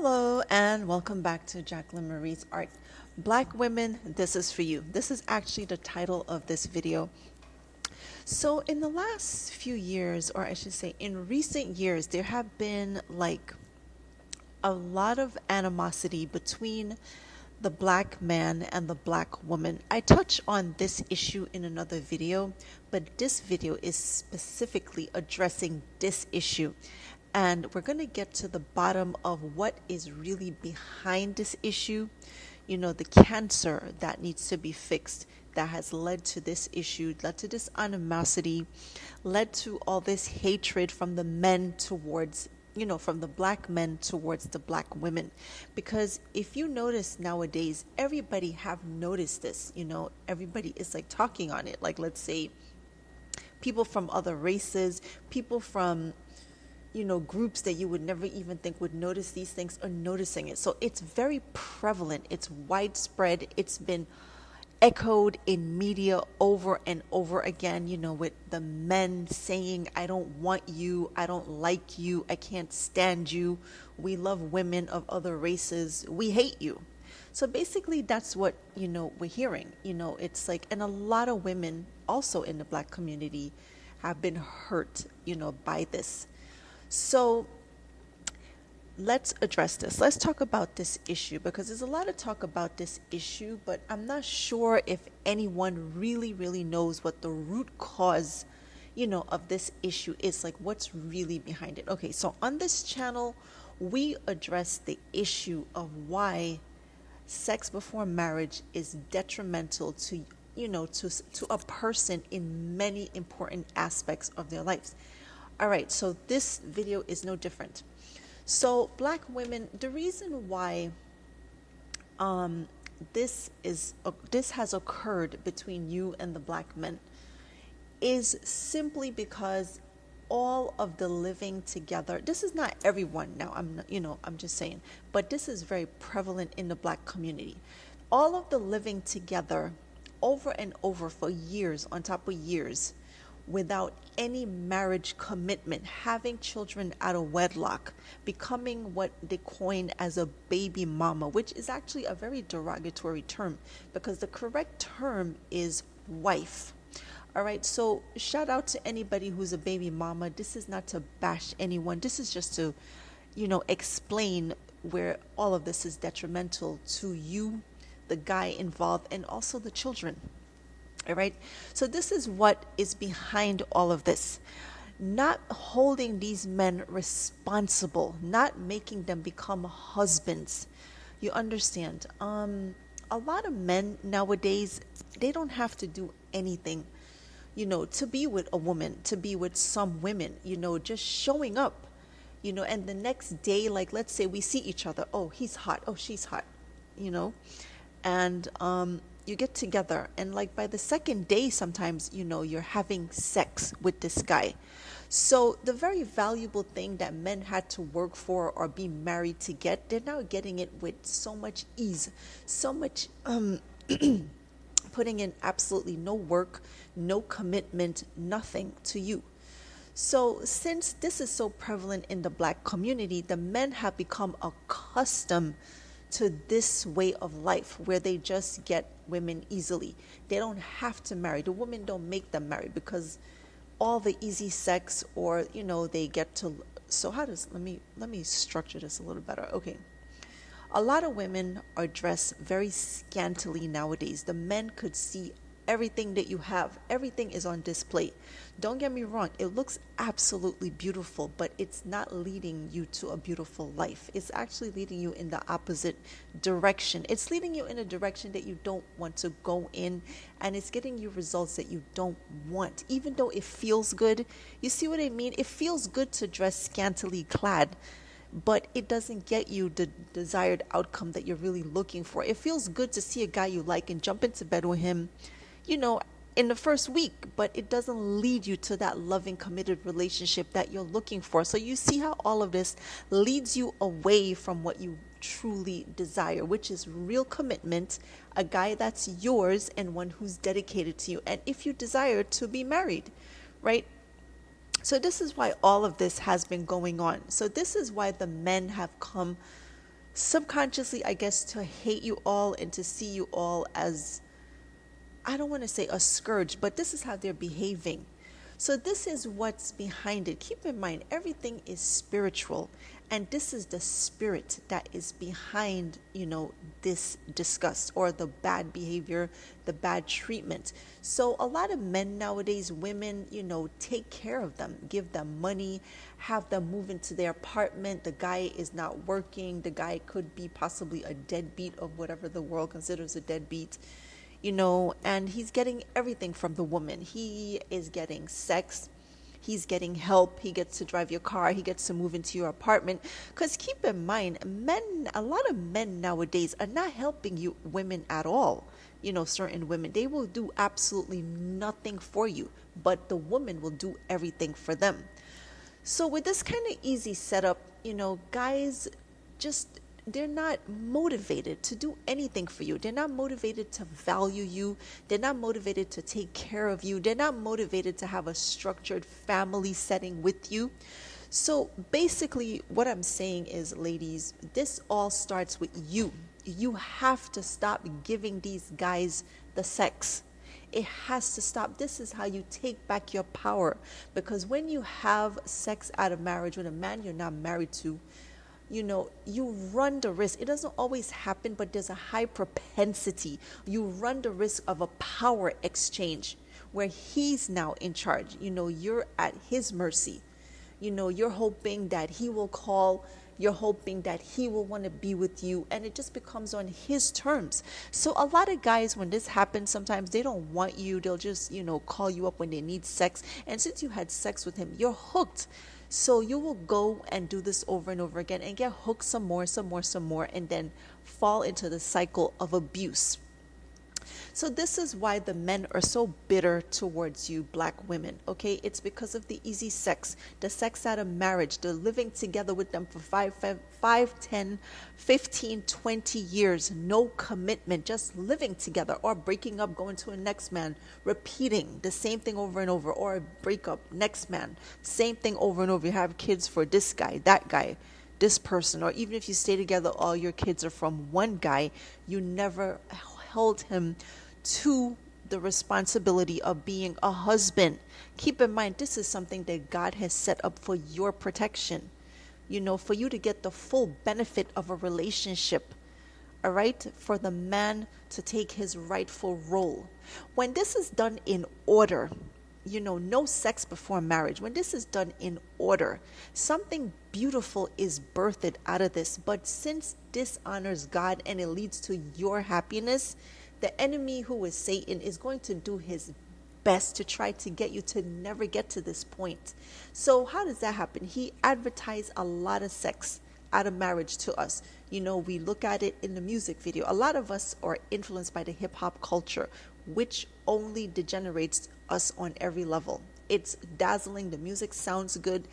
Hello and welcome back to Jacqueline Marie's Art. Black women, this is for you. This is actually the title of this video. So in the last few years, or I should say in recent years, there have been like a lot of animosity between the black man and the black woman. I touch on this issue in another video, but this video is specifically addressing this issue. And we're going to get to the bottom of what is really behind this issue, the cancer that needs to be fixed that has led to this issue, led to this animosity, led to all this hatred from the men towards from the black men towards the black women. Because if you notice nowadays, everybody have noticed this, everybody is like talking on it. Like, let's say people from other races, people from groups that you would never even think would notice these things are noticing it. So it's very prevalent, it's widespread, it's been echoed in media over and over again, with the men saying, I don't want you, I don't like you, I can't stand you, we love women of other races, we hate you. So basically that's what, we're hearing. It's like, and a lot of women also in the black community have been hurt, by this. So let's address this. Let's talk about this issue, because there's a lot of talk about this issue, but I'm not sure if anyone really knows what the root cause, of this issue is, like what's really behind it. Okay, so on this channel, we address the issue of why sex before marriage is detrimental to, to a person in many important aspects of their lives. All right, so this video is no different. So black women, the reason why this has occurred between you and the black men is simply because all of the living together, this is not everyone now, I'm just saying, but this is very prevalent in the black community. All of the living together over and over for years on top of years, without any marriage commitment, having children out of wedlock, becoming what they coin as a baby mama, which is actually a very derogatory term, because the correct term is wife. All right, so shout out to anybody who's a baby mama. This is not to bash anyone. This is just to, explain where all of this is detrimental to you, the guy involved, and also the children. All right. So this is what is behind all of this. Not holding these men responsible, not making them become husbands. You understand? A lot of men nowadays, they don't have to do anything, to be with a woman, to be with some women, just showing up, and the next day, like, let's say we see each other. Oh, he's hot. Oh, she's hot, and, you get together, and like by the second day, sometimes, you're having sex with this guy. So the very valuable thing that men had to work for or be married to get, they're now getting it with so much ease, so much, putting in absolutely no work, no commitment, nothing to you. So since this is so prevalent in the black community, the men have become accustomed to this way of life where they just get women easily. They don't have to marry. The women don't make them marry, because all the easy sex, or they get to. So let me structure this a little better. Okay, a lot of women are dressed very scantily nowadays. The men could see everything that you have. Everything is on display. Don't get me wrong, it looks absolutely beautiful, but it's not leading you to a beautiful life. It's actually leading you in the opposite direction. It's leading you in a direction that you don't want to go in, and it's getting you results that you don't want, even though it feels good. You see what I mean? It feels good to dress scantily clad, but it doesn't get you the desired outcome that you're really looking for. It feels good to see a guy you like and jump into bed with him, in the first week, but it doesn't lead you to that loving, committed relationship that you're looking for. So you see how all of this leads you away from what you truly desire, which is real commitment, a guy that's yours, and one who's dedicated to you. And if you desire to be married, right? So this is why all of this has been going on. So this is why the men have come subconsciously, I guess, to hate you all and to see you all as, I don't want to say a scourge, but this is how they're behaving. So this is what's behind it. Keep in mind, everything is spiritual, and this is the spirit that is behind, this disgust or the bad behavior, the bad treatment. So a lot of men nowadays, women, take care of them, give them money, have them move into their apartment. The guy is not working. The guy could be possibly a deadbeat of whatever the world considers a deadbeat, and he's getting everything from the woman. He is getting sex, he's getting help, he gets to drive your car, he gets to move into your apartment. Because keep in mind, a lot of men nowadays are not helping you women at all. Certain women, they will do absolutely nothing for you, but the woman will do everything for them. So with this kind of easy setup, guys just, they're not motivated to do anything for you. They're not motivated to value you. They're not motivated to take care of you. They're not motivated to have a structured family setting with you. So basically what I'm saying is, ladies, this all starts with you. You have to stop giving these guys the sex. It has to stop. This is how you take back your power. Because when you have sex out of marriage with a man you're not married to, you run the risk. It doesn't always happen, but there's a high propensity. You run the risk of a power exchange where he's now in charge. You're at his mercy. You're hoping that he will call. You're hoping that he will want to be with you, and it just becomes on his terms. So a lot of guys, when this happens, sometimes they don't want you. They'll just, call you up when they need sex. And since you had sex with him, you're hooked. So you will go and do this over and over again and get hooked some more, and then fall into the cycle of abuse. So this is why the men are so bitter towards you, black women, okay? It's because of the easy sex, the sex out of marriage, the living together with them for 5, 10, 15, 20 years, no commitment, just living together, or breaking up, going to a next man, repeating the same thing over and over, or a breakup, next man, same thing over and over. You have kids for this guy, that guy, this person, or even if you stay together, all your kids are from one guy. You never held him to the responsibility of being a husband. Keep in mind, this is something that God has set up for your protection, for you to get the full benefit of a relationship. All right, for the man to take his rightful role. When this is done in order, no sex before marriage. When this is done in order, something beautiful is birthed out of this. But since dishonors God and it leads to your happiness, the enemy, who is Satan, is going to do his best to try to get you to never get to this point. So how does that happen? He advertised a lot of sex out of marriage to us. We look at it in the music video. A lot of us are influenced by the hip hop culture, which only degenerates us on every level. It's dazzling. The music sounds good,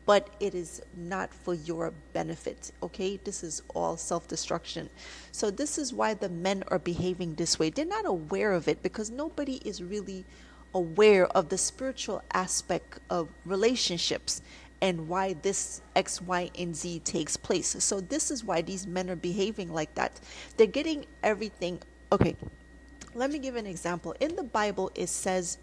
but it is not for your benefit. Okay, this is all self-destruction. So this is why the men are behaving this way. They're not aware of it because nobody is really aware of the spiritual aspect of relationships and why this X, Y, and Z takes place. So this is why these men are behaving like that. They're getting everything. Okay, let me give an example. In the Bible, it says,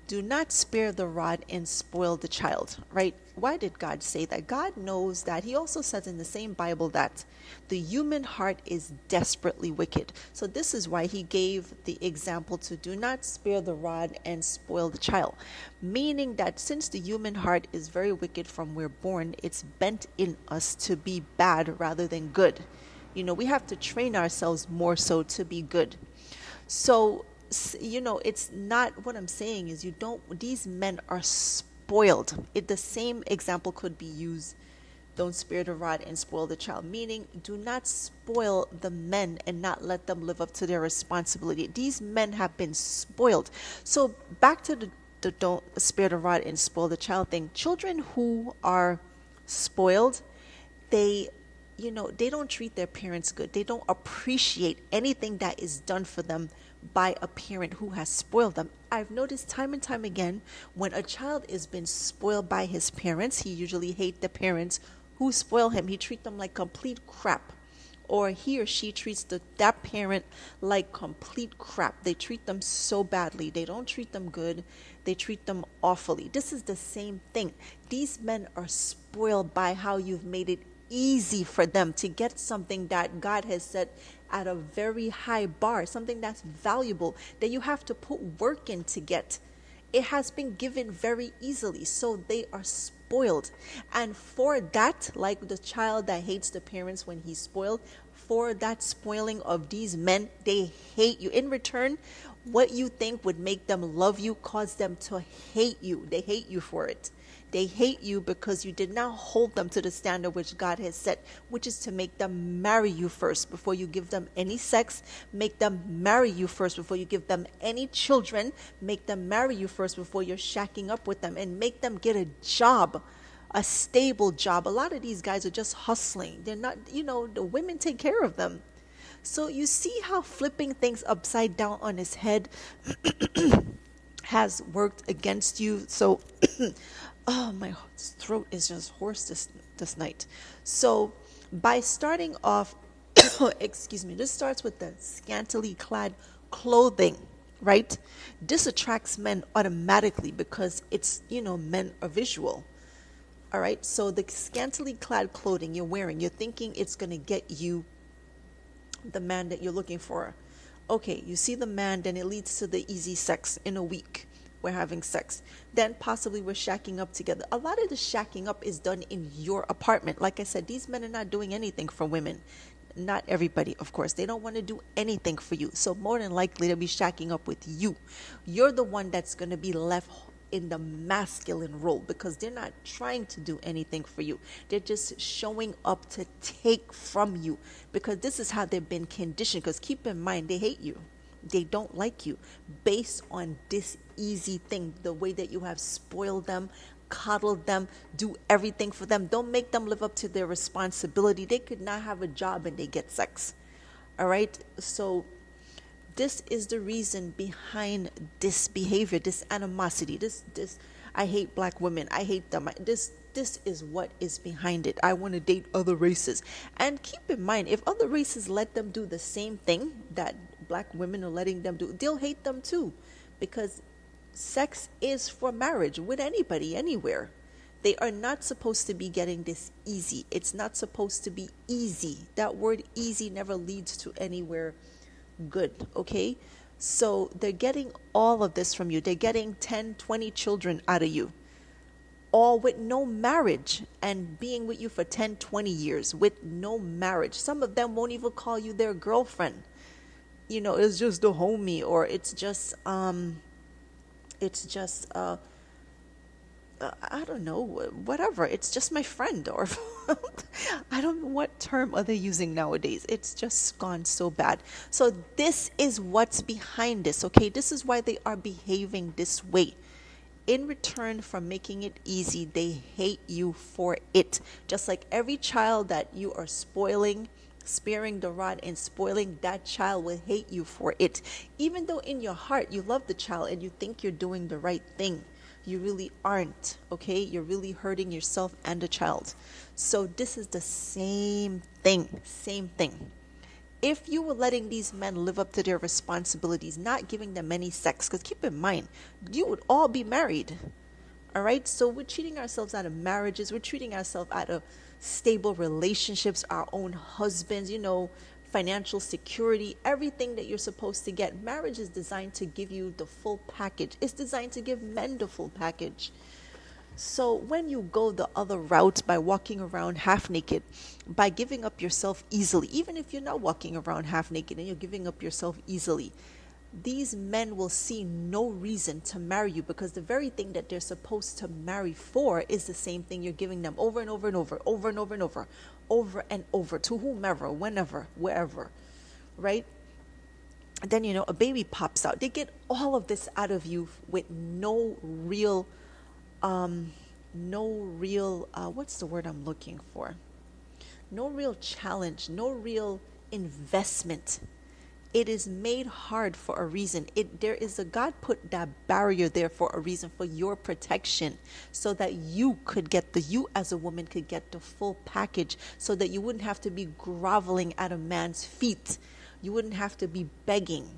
do not spare the rod and spoil the child, right? Why did God say that? God knows that. He also says in the same Bible that the human heart is desperately wicked. So this is why he gave the example to do not spare the rod and spoil the child. Meaning that since the human heart is very wicked from we're born, it's bent in us to be bad rather than good. We have to train ourselves more so to be good. So it's not, what I'm saying is these men are spoiled. The same example could be used, don't spare the rod and spoil the child, meaning do not spoil the men and not let them live up to their responsibility. These men have been spoiled. So back to the don't spare the rod and spoil the child thing. Children who are spoiled, they don't treat their parents good. They don't appreciate anything that is done for them by a parent who has spoiled them. I've noticed time and time again, when a child is been spoiled by his parents, he usually hates the parents who spoil him. He treats them like complete crap. or he or she treats that parent like complete crap. They treat them so badly. They don't treat them good. They treat them awfully. This is the same thing. These men are spoiled by how you've made it easy for them to get something that God has set at a very high bar, something that's valuable, that you have to put work in to get. It has been given very easily, so they are spoiled. And for that, like the child that hates the parents when he's spoiled, for that spoiling of these men, they hate you. In return, what you think would make them love you cause them to hate you. They hate you for it. They hate you because you did not hold them to the standard which God has set, which is to make them marry you first before you give them any sex. Make them marry you first before you give them any children. Make them marry you first before you're shacking up with them, and make them get a job, a stable job. A lot of these guys are just hustling. They're not, the women take care of them. So you see how flipping things upside down on his head has worked against you. So oh, my throat is just hoarse this night. So by starting off, excuse me, this starts with the scantily clad clothing, right? This attracts men automatically because it's, men are visual. All right. So the scantily clad clothing you're wearing, you're thinking it's going to get you the man that you're looking for. Okay. You see the man, then it leads to the easy sex in a week. We're having sex. Then possibly we're shacking up together. A lot of the shacking up is done in your apartment. Like I said, these men are not doing anything for women. Not everybody, of course. They don't want to do anything for you. So more than likely they'll be shacking up with you. You're the one that's going to be left in the masculine role because they're not trying to do anything for you. They're just showing up to take from you because this is how they've been conditioned. Because keep in mind, they hate you. They don't like you based on this easy thing, the way that you have spoiled them, coddled them, do everything for them. Don't make them live up to their responsibility. They could not have a job and they get sex. All right. So this is the reason behind this behavior, this animosity, this, I hate black women. I hate them. This is what is behind it. I want to date other races. And keep in mind, if other races let them do the same thing that black women are letting them do, they'll hate them too. Because sex is for marriage with anybody, anywhere. They are not supposed to be getting this easy. It's not supposed to be easy. That word easy never leads to anywhere good, okay? So they're getting all of this from you. They're getting 10, 20 children out of you, all with no marriage, and being with you for 10, 20 years with no marriage. Some of them won't even call you their girlfriend. It's just a homie, or it's just I don't know, whatever. It's just my friend, or I don't know what term are they using nowadays. It's just gone so bad. So this is what's behind this, okay? This is why they are behaving this way. In return for making it easy, they hate you for it. Just like every child that you are spoiling, sparing the rod and spoiling, that child will hate you for it. Even though in your heart you love the child and you think you're doing the right thing, you really aren't, okay? You're really hurting yourself and the child. So this is the same thing. If you were letting these men live up to their responsibilities, not giving them any sex, because keep in mind, you would all be married. All right? So we're cheating ourselves out of marriages. We're treating ourselves out of stable relationships, our own husbands, financial security, everything that you're supposed to get. Marriage is designed to give you the full package. It's designed to give men the full package. So when you go the other route by walking around half naked, by giving up yourself easily, even if you're not walking around half naked and you're giving up yourself easily, these men will see no reason to marry you, because the very thing that they're supposed to marry for is the same thing you're giving them over and over and over, over and over and over, over and over, to whomever, whenever, wherever, right? And then, a baby pops out. They get all of this out of you with no real, what's the word I'm looking for? No real challenge, no real investment It is made hard for a reason. There is a God put that barrier there for a reason, for your protection, so that you as a woman could get the full package, so that you wouldn't have to be groveling at a man's feet. You wouldn't have to be begging.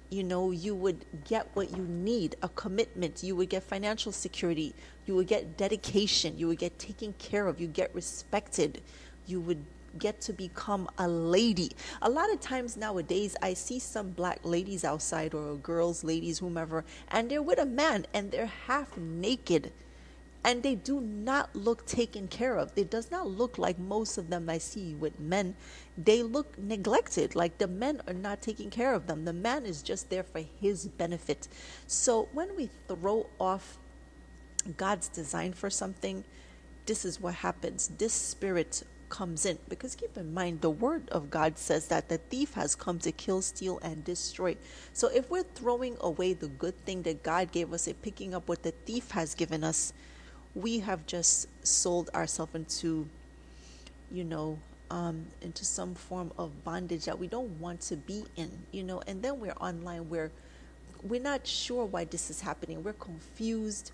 You would get what you need, a commitment. You would get financial security. You would get dedication. You would get taken care of. You get respected. You would get to become a lady. A lot of times nowadays, I see some black ladies outside, or girls, ladies, whomever, and they're with a man and they're half naked. And they do not look taken care of. It does not look like most of them I see with men. They look neglected, like the men are not taking care of them. The man is just there for his benefit. So when we throw off God's design for something, this is what happens. This spirit comes in, because keep in mind, the word of God says that the thief has come to kill, steal, and destroy. So if we're throwing away the good thing that God gave us and picking up what the thief has given us, we have just sold ourselves into, into some form of bondage that we don't want to be in, and then we're online where we're not sure why this is happening. We're confused,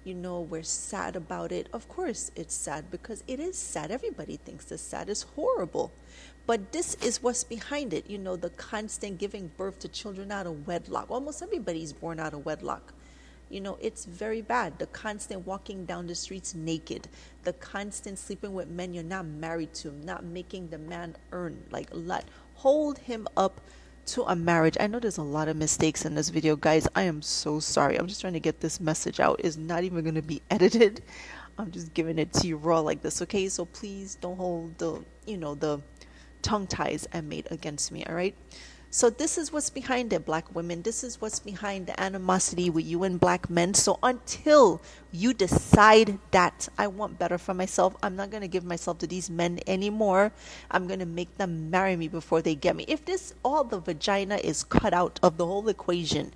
we're sad about it. Of course it's sad, because it is sad. Everybody thinks it's sad. It's horrible. But this is what's behind it, the constant giving birth to children out of wedlock. Almost everybody's born out of wedlock. It's very bad. The constant walking down the streets naked, the constant sleeping with men you're not married to, not making the man earn like a lot. Hold him up to a marriage. I know there's a lot of mistakes in this video, guys. I am so sorry. I'm just trying to get this message out. It's not even going to be edited. I'm just giving it to you raw like this, okay? So please don't hold the tongue ties I made against me, all right? So this is what's behind it, black women. This is what's behind the animosity with you and black men. So until you decide that I want better for myself, I'm not going to give myself to these men anymore. I'm going to make them marry me before they get me. If all the vagina is cut out of the whole equation,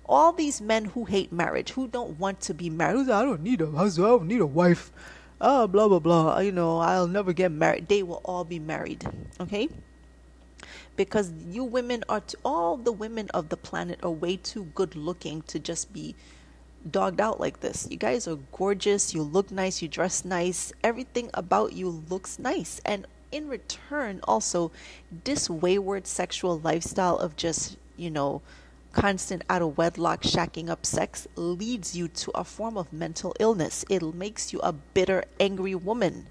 all these men who hate marriage, who don't want to be married, I don't need a husband, I don't need a wife, blah, blah, blah, I'll never get married. They will all be married, okay? Because you women all the women of the planet are way too good looking to just be dogged out like this. You guys are gorgeous. You look nice. You dress nice. Everything about you looks nice. And in return, also, this wayward sexual lifestyle of just, constant out of wedlock shacking up sex leads you to a form of mental illness. It makes you a bitter, angry woman.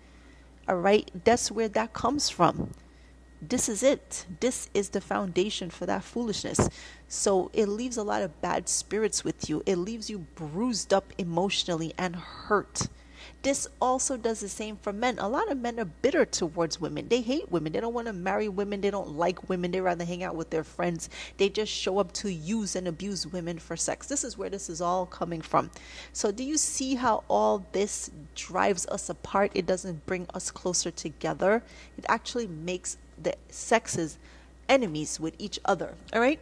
All right? That's where that comes from. This is it. This is the foundation for that foolishness. So it leaves a lot of bad spirits with you. It leaves you bruised up emotionally and hurt. This also does the same for men. A lot of men are bitter towards women. They hate women. They don't want to marry women. They don't like women. They rather hang out with their friends. They just show up to use and abuse women for sex. This is where this is all coming from. So do you see how all this drives us apart? It doesn't bring us closer together. It actually makes the sexes enemies with each other. All right?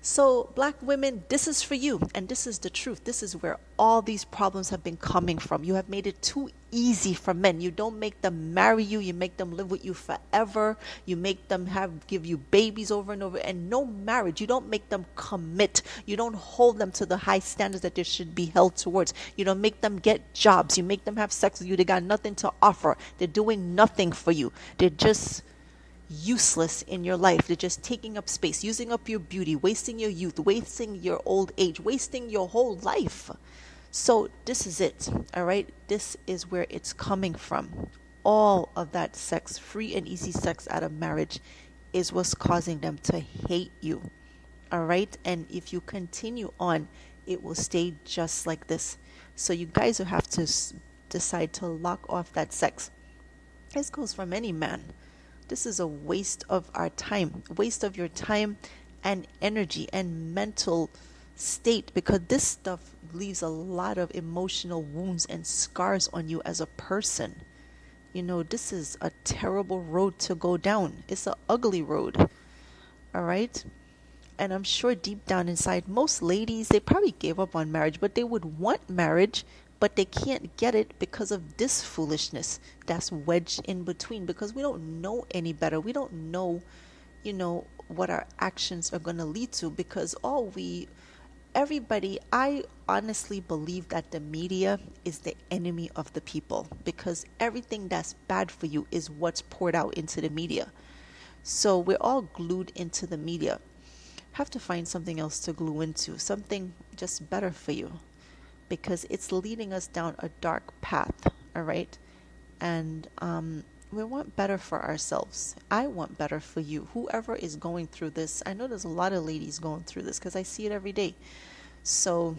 So black women, this is for you, and this is the truth. This is where all these problems have been coming from. You have made it too easy for men. You don't make them marry you. You make them live with you forever. You make them give you babies over and over, and no marriage. You don't make them commit. You don't hold them to the high standards that they should be held towards. You don't make them get jobs. You make them have sex with you. They got nothing to offer. They're doing nothing for you. They're just useless in your life. They're just taking up space, using up your beauty, wasting your youth, wasting your old age, wasting your whole life. So this is it. All right? This is where it's coming from. All of that sex, free and easy sex out of marriage, is what's causing them to hate you. All right? And if you continue on, it will stay just like this. So you guys will have to decide to lock off that sex. This goes from any man. This is a waste of our time, waste of your time and energy and mental state, because this stuff leaves a lot of emotional wounds and scars on you as a person. This is a terrible road to go down. It's an ugly road. All right? And I'm sure deep down inside, most ladies, they probably gave up on marriage, but they would want marriage, but they can't get it because of this foolishness that's wedged in between, because we don't know any better. We don't know, what our actions are going to lead to, because everybody, I honestly believe that the media is the enemy of the people, because everything that's bad for you is what's poured out into the media. So we're all glued into the media. Have to find something else to glue into, something just better for you, because it's leading us down a dark path, all right? And we want better for ourselves. I want better for you. Whoever is going through this, I know there's a lot of ladies going through this because I see it every day. So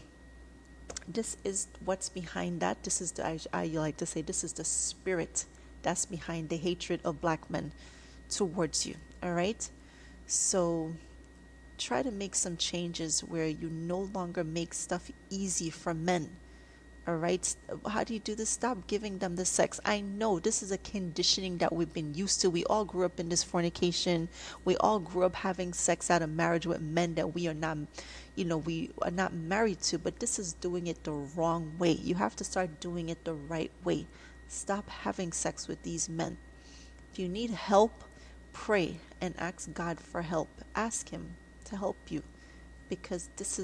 this is what's behind that. This is I like to say, this is the spirit that's behind the hatred of black men towards you. All right. So try to make some changes where you no longer make stuff easy for men. All right. How do you do this? Stop giving them the sex. I know this is a conditioning that we've been used to. We all grew up in this fornication. We all grew up having sex out of marriage with men that we are not, we are not married to. But this is doing it the wrong way. You have to start doing it the right way. Stop having sex with these men. If you need help, pray and ask God for help. Ask Him to help you, because this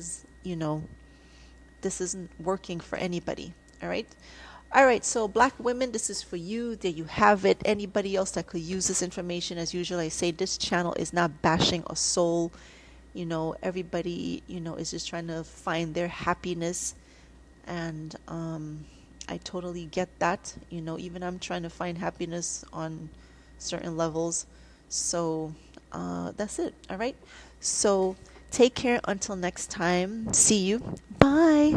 isn't working for anybody. All right. All right. So black women, this is for you. There you have it. Anybody else that could use this information, as usual, I say this channel is not bashing a soul. Everybody, is just trying to find their happiness. And I totally get that. Even I'm trying to find happiness on certain levels. So that's it. All right. So take care until next time. See you. Bye.